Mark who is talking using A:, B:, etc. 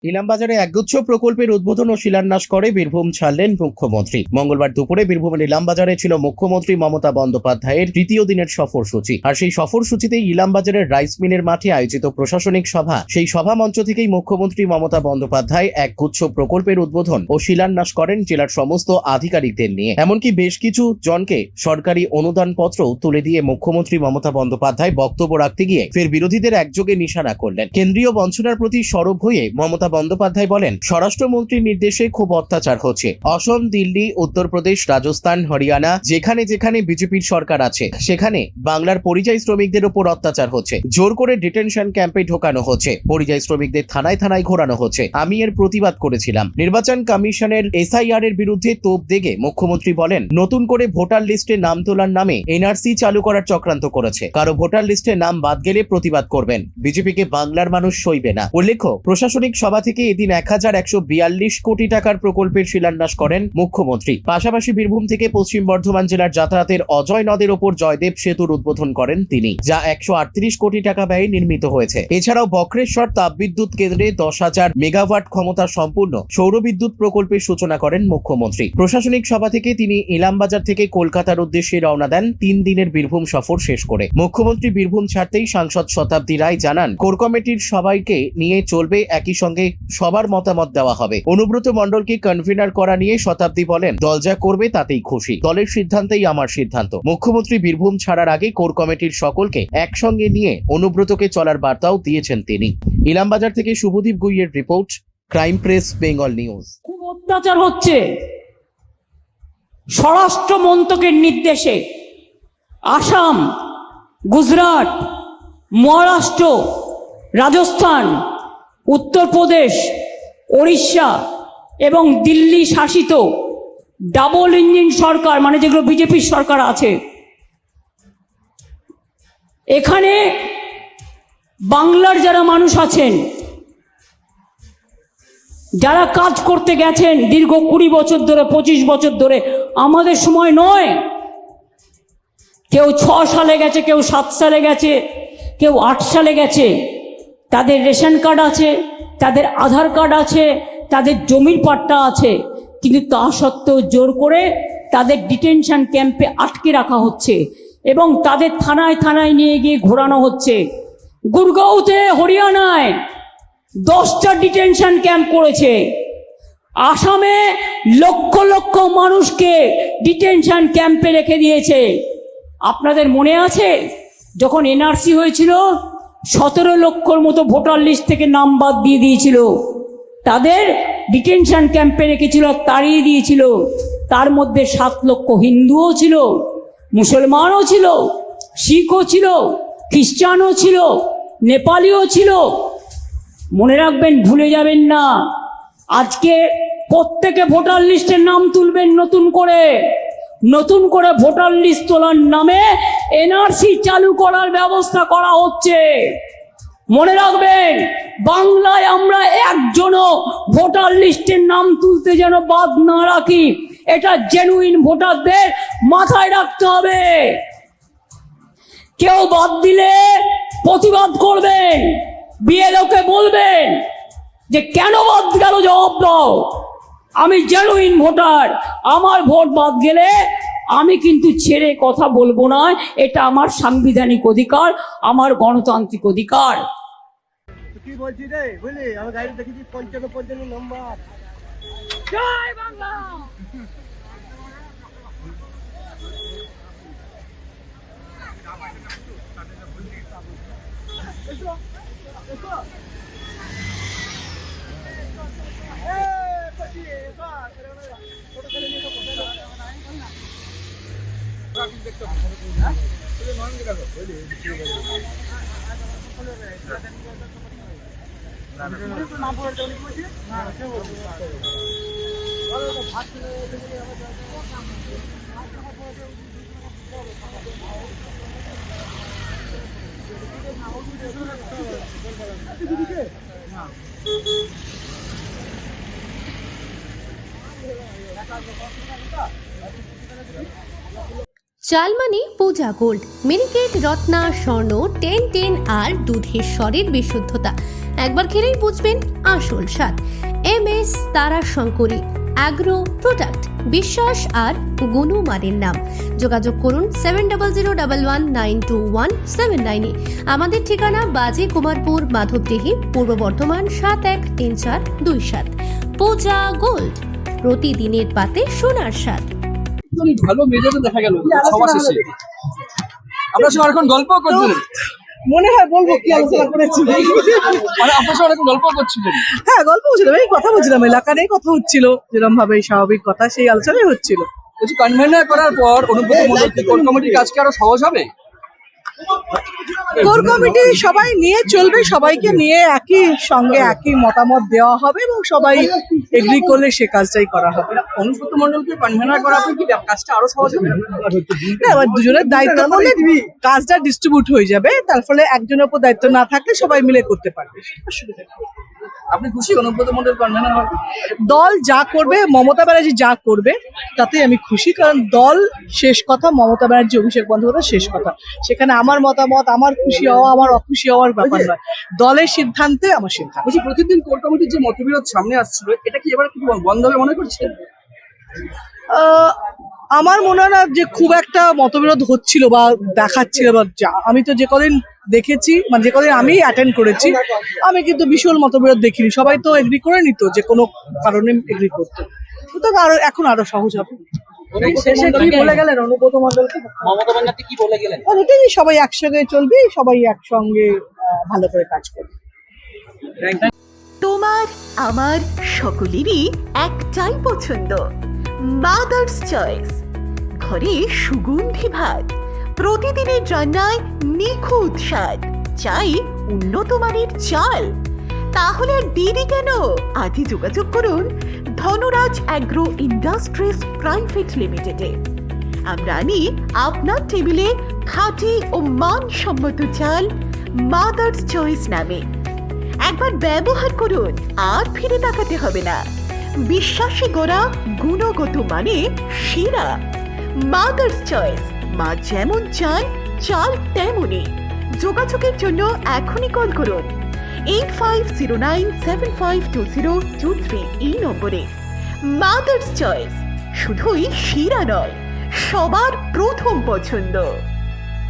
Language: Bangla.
A: ইলামবাজারে একগুচ্ছ প্রকল্পের উদ্বোধন ও শিলান্যাস করে বীরভূম ছাড়লেন মুখ্যমন্ত্রী। মঙ্গলবার দুপুরে বীরভূমের ইলামবাজারে ছিল মুখ্যমন্ত্রী মমতা বন্দ্যোপাধ্যায়ের তৃতীয় দিনের সফরসূচি। আর সেই সফরসূচিতেই ইলামবাজারের রাইস মিলের মাঠে আয়োজিত প্রশাসনিক সভা, সেই সভা মঞ্চ থেকেই মুখ্যমন্ত্রী মমতা বন্দ্যোপাধ্যায় একগুচ্ছ প্রকল্পের উদ্বোধন ও শিলান্যাস করেন জেলার সমস্ত আধিকারিকদের নিয়ে। এমনকি বেশ কিছু জনকে সরকারি অনুদানপত্র তুলে দিয়ে মুখ্যমন্ত্রী মমতা বন্দ্যোপাধ্যায় বক্তব্য রাখতে গিয়ে ফের বিরোধীদের একযোগে নিশানা করলেন। কেন্দ্রীয় বঞ্চনার প্রতি সরব হয়ে মমতা বন্দ্যোপাধ্যায় বলেন, স্বরাষ্ট্রমন্ত্রীর নির্দেশে খুব অত্যাচার হচ্ছে। অসম, দিল্লি, উত্তরপ্রদেশ, রাজস্থান, হরিয়ানা, যেখানে যেখানে বিজেপির সরকার আছে সেখানে বাংলার পরিযায়ী শ্রমিকদের উপর অত্যাচার হচ্ছে। জোর করে ডিটেনশন ক্যাম্পে ঢোকানো হচ্ছে, পরিযায়ী শ্রমিকদের থানায় থানায় ঘোরানো হচ্ছে। আমি এর প্রতিবাদ করেছিলাম। নির্বাচন কমিশনের SIR এর বিরুদ্ধে তোপ দেগে মুখ্যমন্ত্রী বলেন, নতুন করে ভোটার লিস্টে নাম তোলার নামে NRC চালু করার চক্রান্ত করেছে। কারো ভোটার লিস্টে নাম বাদ গেলে প্রতিবাদ করবেন। বিজেপিকে বাংলার মানুষ সইবে না। উল্লেখ্য, প্রশাসনিক সভা থেকে এদিন 1142 কোটি টাকার প্রকল্পের শিলান্যাস করেন মুখ্যমন্ত্রী। পাশাপাশি বীরভূম থেকে পশ্চিম বর্ধমান জেলার যাতায়াতের অজয় নদের ওপর জয়দেব সেতুর উদ্বোধন করেন তিনি, যা 138 কোটি টাকা ব্যয়ে নির্মিত হয়েছে। এছাড়াও বক্রেশ্বর তাপবিদ্যুৎ কেন্দ্রে 10,000 মেগাওয়াট ক্ষমতা সম্পূর্ণ সৌরবিদ্যুৎ প্রকল্পের সূচনা করেন মুখ্যমন্ত্রী। প্রশাসনিক সভা থেকে তিনি ইলামবাজার থেকে কলকাতার উদ্দেশ্যে রওনা দেন 3 দিনের বীরভূম সফর শেষ করে। মুখ্যমন্ত্রী বীরভূম ছাড়তেই সাংসদ শতাব্দী রায় জানান, কোর কমিটির সবাইকে নিয়ে চলবে, একই সঙ্গে সবার মতামত দেওয়া হবে। অনুব্রত মণ্ডলকে কনভিনার করা নিয়ে শতাব্দী বলেন, দল যা করবে তাতেই খুশি, দলের সিদ্ধান্তেই আমার সিদ্ধান্ত। মুখ্যমন্ত্রী বীরভূম ছাড়ার আগে কোর কমিটির সকলকে একসঙ্গে নিয়ে অনুব্রতকে চলার বার্তাও দিয়েছেন তিনি। ইলামবাজার থেকে শুভদীপ গুইয়ের report, crime press Bengal news.
B: খুব অত্যাচার হচ্ছে। স্বরাষ্ট্র মন্ত্রকের নির্দেশে আসাম, গুজরাট, মহারাষ্ট্র, রাজস্থান, উত্তরপ্রদেশ, ওড়িশা এবং দিল্লি শাসিত ডাবল ইঞ্জিন সরকার, মানে যেগুলো বিজেপির সরকার আছে, এখানে বাংলার যারা মানুষ আছেন, যারা কাজ করতে গেছেন দীর্ঘ 20 বছর ধরে, 25 বছর ধরে, আমাদের সময় নয়, কেউ 6 সালে গেছে, কেউ 7 সালে গেছে, কেউ 8 সালে গেছে, তাদের রেশন কার্ড আছে, তাদের আধার কার্ড আছে, তাদের জমির পাট্টা আছে, কিন্তু তা সত্ত্বেও জোর করে তাদের ডিটেনশন ক্যাম্পে আটকে রাখা হচ্ছে এবং তাদের থানায় থানায় নিয়ে গিয়ে ঘোরানো হচ্ছে। গুরগাঁওতে, হরিয়ানায় 10টা ডিটেনশন ক্যাম্প করেছে। আসামে লক্ষ লক্ষ মানুষকে ডিটেনশন ক্যাম্পে রেখে দিয়েছে। আপনাদের মনে আছে যখন NRC হয়েছিল, 17 লক্ষর মতো ভোটার লিস্ট থেকে নাম বাদ দিয়ে দিয়েছিল, তাদের ডিটেনশন ক্যাম্পে রেখেছিল, তাড়িয়ে দিয়েছিল। তার মধ্যে 7 লক্ষ হিন্দুও ছিল, মুসলমানও ছিল, শিখও ছিল, খ্রিস্টানও ছিল, নেপালিও ছিল। মনে রাখবেন, ভুলে যাবেন না। আজকে প্রত্যেকে ভোটার লিস্টের নাম তুলবেন নতুন করে। নতুন করে ভোটার লিস্ট তোলার নামে NRC চালু করার ব্যবস্থা করা হচ্ছে। মনে রাখবেন, বাংলায় আমরা একজনও ভোটার লিস্টের নাম তুলতে যেন বাদ না রাখি, এটা জেনুইন ভোটারদের মাথায় রাখতে হবে। কেউ বাদ দিলে প্রতিবাদ করবেন, BLOকে বলবেন যে কেন বাদ গেল, জবাব দাও। আমি জেনুইন ভোটার, আমার ভোট বাদ গেলে আমি কিন্তু ছেড়ে কথা বলবো না। এটা আমার সাংবিধানিক অধিকার, আমার গণতান্ত্রিক অধিকার।
C: কি বলছি রে, বুঝলি, আমার গাড়ি দেখেছি 55 নম্বর। জয় বাংলা।
D: চাল মানে পূজা গোল্ড, মিনিকেট, রত্না, স্বর্ণ 10-10 আর দুধের স্বরের বিশুদ্ধতা। একবার খেলেই বুঝবেন আসল স্বাদ। MS তারা শঙ্করী অ্যাগ্রো প্রোডাক্ট, বিশ্বাস আর গুণমানের নাম। যোগাযোগ করুন 7001192179 আমাদের ঠিকানা বাজে কুমারপুর, মাধবদেহি, পূর্ব বর্ধমান 713427। পূজা গোল্ড, প্রতিদিনের পাতে সোনার স্বাদ।
E: ভালো মেজাজে দেখা গেল সবার শেষে। আপনার সঙ্গে এখন গল্প করছিলেন,
F: মনে হয় বলবো কি আলোচনা করেছি।
E: মানে আপনার সঙ্গে এখন গল্প করছিলেন।
F: হ্যাঁ, গল্প হচ্ছিলাম, এই কথা বলছিলাম, এলাকা নিয়ে কথা হচ্ছিল, যেরকম ভাবে স্বাভাবিক কথা, সেই আলোচনাই হচ্ছিল।
E: বলছি কনভেনার করার পর অনুব্রত মণ্ডল কি কোর কমিটির কাজ কি আরো সহজ হবে?
F: কোর কমিটি সবাই নিয়ে চলবে, সবাইকে নিয়ে একই সঙ্গে একই মতামত দেওয়া হবে এবং সবাই এগ্রি করলে সে কাজটাই করা হবে।
E: অনুব্রত মণ্ডলকে কনভেনার করার পর কি কাজটা আরো সহজ হবে?
F: না, এবার দুজনের দায়িত্ব করলে কাজটা ডিস্ট্রিবিউট হয়ে যাবে, তার ফলে একজনের উপর দায়িত্ব না থাকলে সবাই মিলে করতে পারবে। অসুবিধা নেই।
E: আপনি খুশি অনুব্রত মণ্ডল কনভেনার হবে?
F: দল যা করবে, মমতা ব্যানার্জি যা করবে তাতে আমি খুশি, কারণ দল শেষ কথা, মমতা ব্যানার্জি অভিষেক বন্দ্যোপাধ্যায় শেষ কথা। সেখানে আমার মতামত, আমার খুশি হওয়া, আমার অখুশি হওয়ার ব্যাপার নয়, দলের সিদ্ধান্তে আমার সিদ্ধান্ত।
E: বলছি প্রতিদিন কোর কমিটির যে মতবিরোধ সামনে আসছিল, এটা কি এবার কি বন্ধ হবে মনে করছেন?
F: আমার মনে হয় না যে খুব একটা মতবিরোধ হচ্ছিল বা দেখাচ্ছিল বা আমি তো যে কদিন দেখেছি, মানে যে কদিন আমি অ্যাটেন্ড করেছি, আমি কিন্তু বিশাল মতবিরোধ দেখিনি। সবাই তো এগ্রি করে নিত, যে কোনো কারণে এগ্রি করতো। তো আরো এখন আরো সহজ হবে। শেষে কি বলে গেলেন অনুব্রত মণ্ডলকে?
E: মমতা ব্যানার্জি কি বলে গেলেন?
F: এটাই, সবাই একসঙ্গে চলবে, সবাই একসঙ্গে ভালো করে কাজ করবে।
G: তোমার আমার সকলেরই একটাই পছন্দ, মাদার্স চয়েস। ঘরে সুগন্ধি ভাত, প্রতিদিনের রান্নায় নিখুঁত স্বাদ, চাই উন্নত মানের চাল। তাহলে আর দেরি কেন? আজই যোগাযোগ করুন ধনরাজ অ্যাগ্রো ইন্ডাস্ট্রিজ প্রাইভেট লিমিটেডে। আমরা আনি আপনার টেবিলে খাঁটি ও মানসম্মত চাল মাদার্স চয়েস নামে। একবার ব্যবহার করুন, আর ফিরে তাকাতে হবে না। বিশ্বাসী গোড়া, গুণগত মানে সেরা। মাদার্স চয়েস, মা যেমন চান চাল তেমনই। যোগাযোগের জন্য এখনই কল করুন 8509752023 এই নম্বরে। মাদার্স চয়েস শুধুই সেরা নয়, সবার প্রথম পছন্দ।